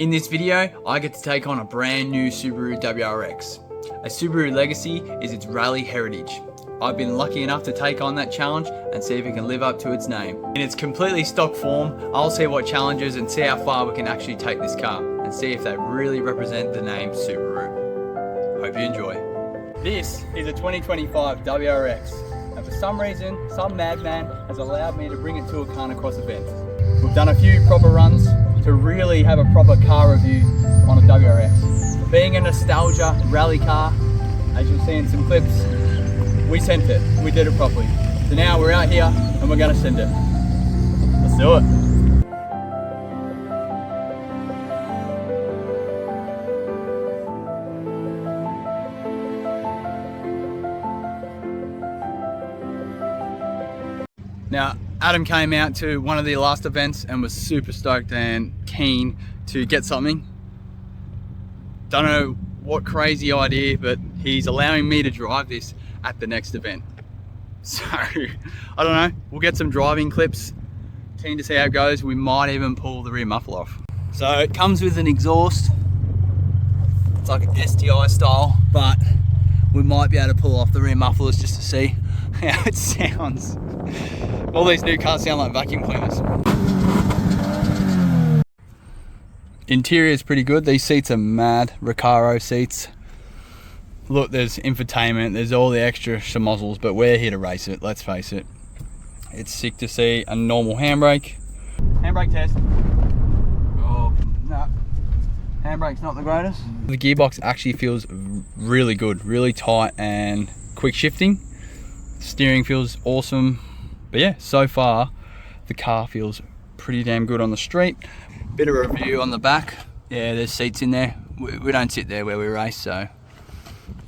In this video, I get to take on a brand new Subaru WRX. A Subaru legacy is its rally heritage. I've been lucky enough to take on that challenge and see if it can live up to its name. In its completely stock form, I'll see what challenges and see how far we can actually take this car and see if they really represent the name Subaru. Hope you enjoy. This is a 2025 WRX, and for some reason, some madman has allowed me to bring it to a Khanacross event. We've done a few proper runs to really have a proper car review on a WRX. Being a nostalgia rally car, as you'll see in some clips, we sent it, we did it properly. So now we're out here and we're gonna send it. Let's do it. Now, Adam came out to one of the last events and was super stoked and keen to get something. Don't know what crazy idea, but he's allowing me to drive this at the next event. So, I don't know, we'll get some driving clips. Keen to see how it goes. We might even pull the rear muffler off. So it comes with an exhaust. It's like a STI style, but we might be able to pull off the rear mufflers just to see how it sounds. All these new cars sound like vacuum cleaners. Interior is pretty good. These seats are mad Recaro seats. Look, there's infotainment, there's all the extra schmozzles, but we're here to race it, let's face it. It's sick to see a normal handbrake. Handbrake test. Oh, no. Handbrake's not the greatest. The gearbox actually feels really good, really tight and quick shifting. Steering feels awesome. But yeah, so far the car feels pretty damn good on the street. Bit of a review on the back. Yeah, there's seats in there. We don't sit there where we race, so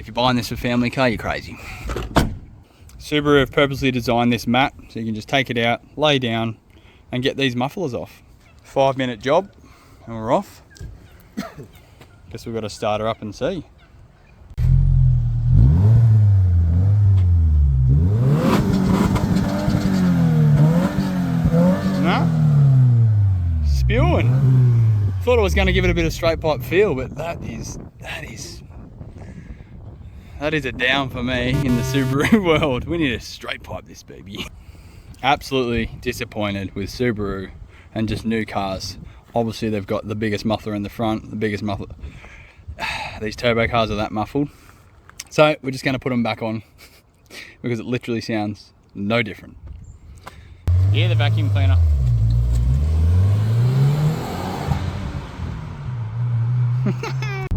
if you're buying this for family car, you're crazy. Subaru have purposely designed this mat so you can just take it out, lay down and get these mufflers off. 5-minute job and we're off. Guess we've got to start her up and see. Spewing. Thought I was going to give it a bit of straight pipe feel, but that is a down for me in the Subaru world. We need to straight pipe this baby. Absolutely disappointed with Subaru and just new cars. Obviously they've got the biggest muffler in the front, the biggest muffler. These turbo cars are that muffled. So we're just going to put them back on because it literally sounds no different. Yeah, the vacuum cleaner.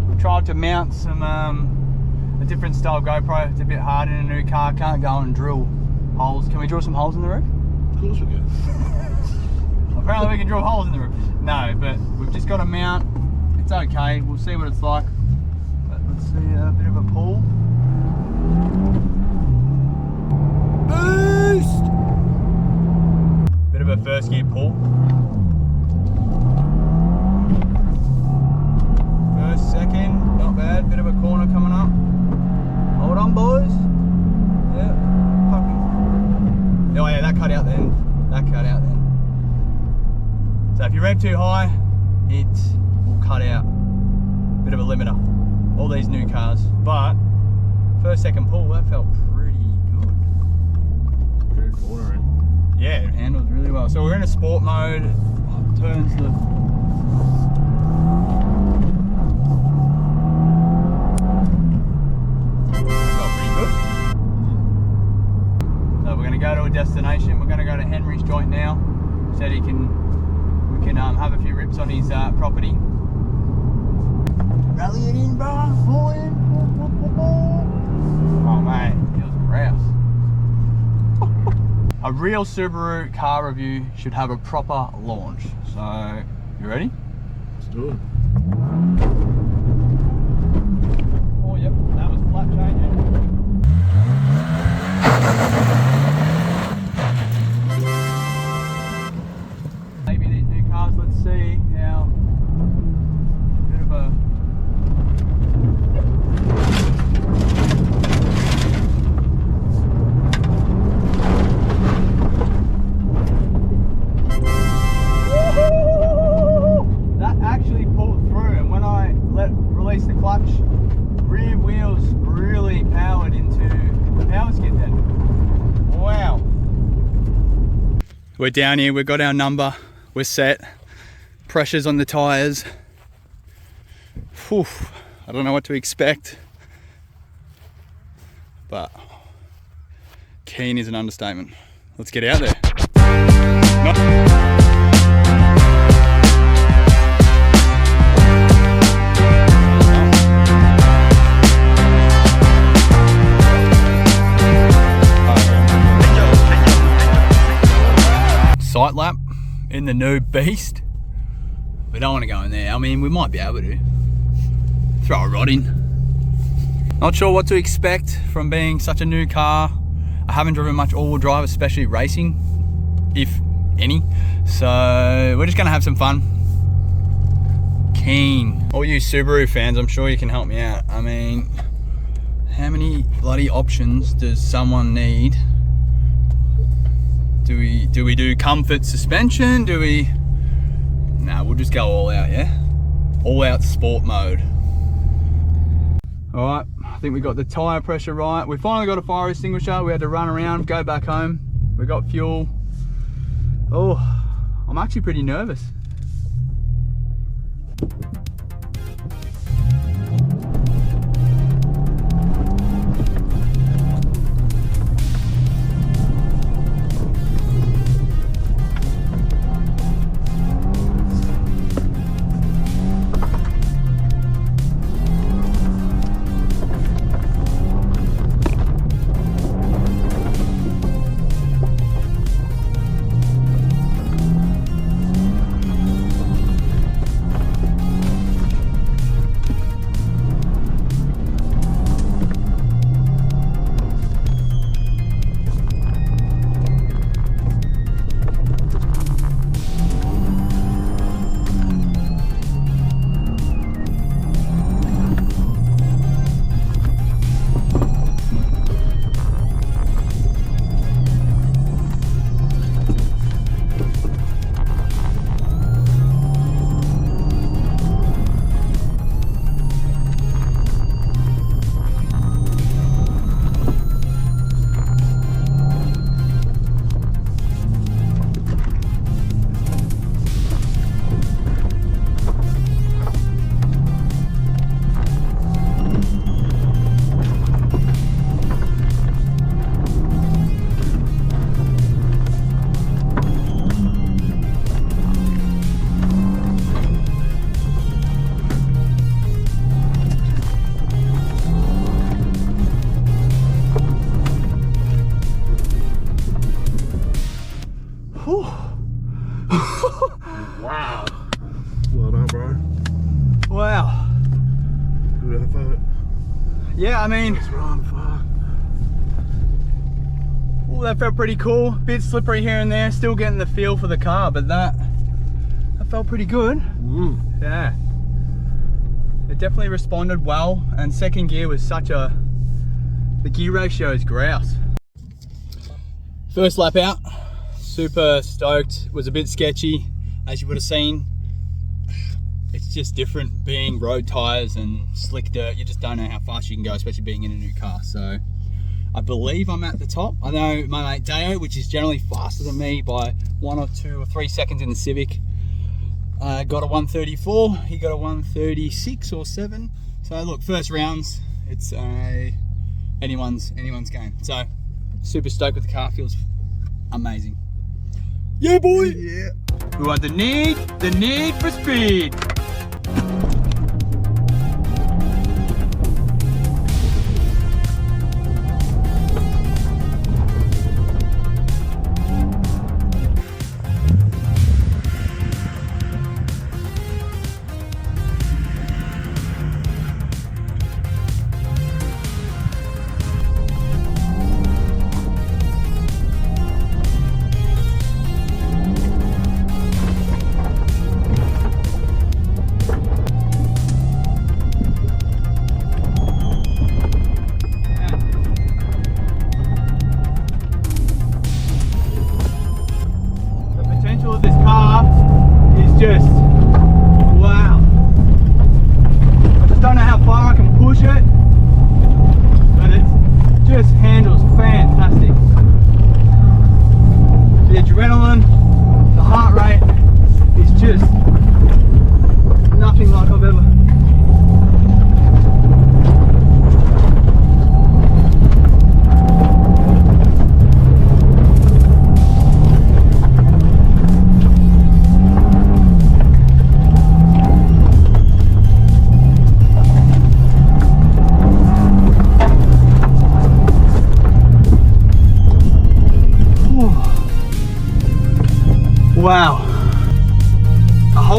We've tried to mount some a different style GoPro. It's a bit hard in a new car. Can't go and drill holes. Can we drill some holes in the roof? Of course we can. Apparently we can drill holes in the roof. No, but we've just got a mount. It's okay. We'll see what it's like. But let's see a bit of a pull. Boost! Bit of a first gear pull. Second, not bad, bit of a corner coming up. Hold on, boys. Yeah, fucking. Oh yeah, that cut out then. That cut out then. So if you rev too high, it will cut out. Bit of a limiter. All these new cars. But first, second pull, that felt pretty good. Good cornering. Yeah, it handles really well. So we're in a sport mode. Turns the go to a destination. We're going to go to Henry's joint now. Said we can have a few rips on his property. Rally it in, bro. Pull in. Oh mate, feels grouse. A real Subaru car review should have a proper launch. So, you ready? Let's do it. Oh yep, that was flat changing. Maybe these new cars, let's see how bit of a that actually pulls pulled through, and when I released the clutch, rear wheels really powered into the power skid then. Wow. We're down here, we've got our number, we're set. Pressures on the tyres. Whew, I don't know what to expect, but keen is an understatement. Let's get out there. Sight lap in the new beast. We don't want to go in there. I mean, we might be able to throw a rod in. Not sure what to expect from being such a new car. I haven't driven much all-wheel drive, especially racing, if any. So we're just gonna have some fun. Keen. All you Subaru fans, I'm sure you can help me out. I mean, how many bloody options does someone need? Do we do comfort suspension? Do we? Nah, we'll just go all out, yeah? All out sport mode. All right, I think we got the tire pressure right. We finally got a fire extinguisher. We had to run around, go back home. We got fuel. Oh, I'm actually pretty nervous. Wow. Well done, bro. Wow. Good effort. Yeah, I mean, Let's run, fuck. well, that felt pretty cool. Bit slippery here and there, still getting the feel for the car, but that felt pretty good. Yeah. It definitely responded well, and second gear was the gear ratio is grouse. First lap out, super stoked. Was a bit sketchy, as you would have seen. It's just different being road tires and slick dirt. You just don't know how fast you can go, especially being in a new car. So I believe I'm at the top. I know my mate Deo, which is generally faster than me by 1 or 2 or 3 seconds in the Civic, got a 134. He got a 136 or 7. So look, first rounds, it's anyone's game. So super stoked with the car. Feels amazing. Yeah, boy. Yeah. We want the need for speed.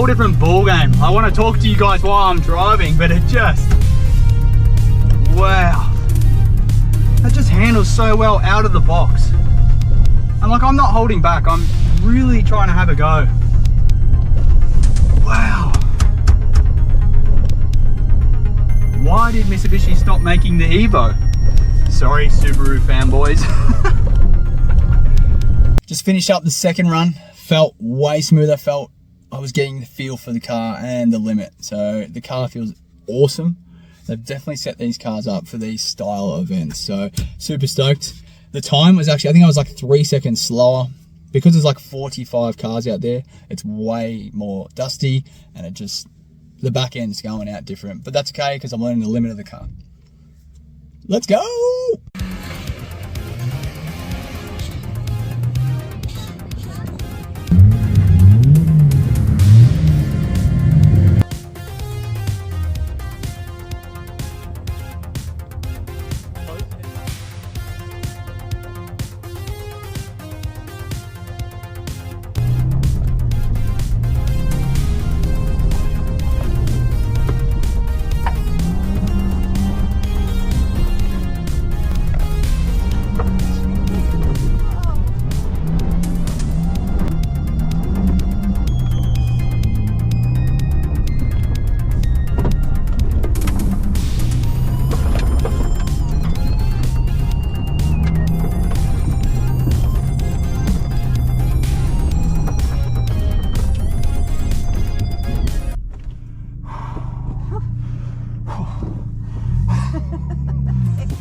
whole different ball game. I want to talk to you guys while I'm driving, but it just, wow. That just handles so well out of the box. And like, I'm not holding back. I'm really trying to have a go. Wow. Why did Mitsubishi stop making the Evo? Sorry, Subaru fanboys. Just finished up the second run. Felt way smoother. Felt I was getting the feel for the car and the limit. So the car feels awesome. They've definitely set these cars up for these style of events. So super stoked. The time was actually, I think I was like 3 seconds slower. Because there's like 45 cars out there, it's way more dusty and it just, the back end's going out different. But that's okay because I'm learning the limit of the car. Let's go!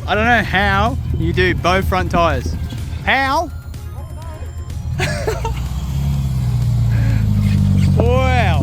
I don't know how you do both front tires. How? Wow.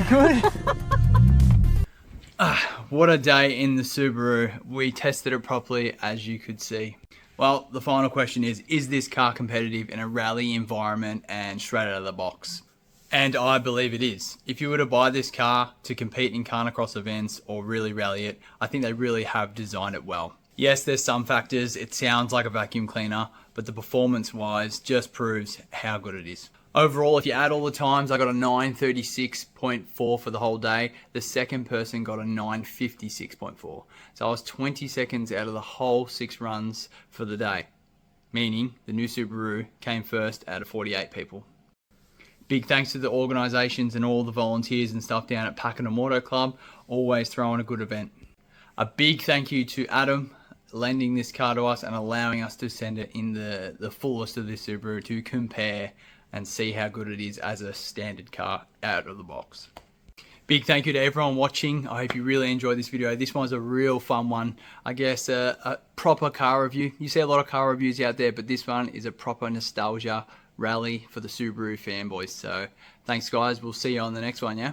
Good. What a day in the Subaru. We tested it properly, as you could see. Well, the final question is this car competitive in a rally environment and straight out of the box? And I believe it is. If you were to buy this car to compete in Khanacross events or really rally it, I think they really have designed it well. Yes, there's some factors. It sounds like a vacuum cleaner, but the performance-wise just proves how good it is. Overall, if you add all the times, I got a 936.4 for the whole day. The second person got a 956.4. So I was 20 seconds out of the whole 6 runs for the day, meaning the new Subaru came first out of 48 people. Big thanks to the organisations and all the volunteers and stuff down at Pakenham Auto Club, always throwing a good event. A big thank you to Adam lending this car to us and allowing us to send it in the fullest of this Subaru to compare and see how good it is as a standard car out of the box. Big thank you to everyone watching. I hope you really enjoyed this video. This one's a real fun one. I guess a proper car review. You see a lot of car reviews out there, but this one is a proper nostalgia rally for the Subaru fanboys. So thanks guys, we'll see you on the next one, yeah?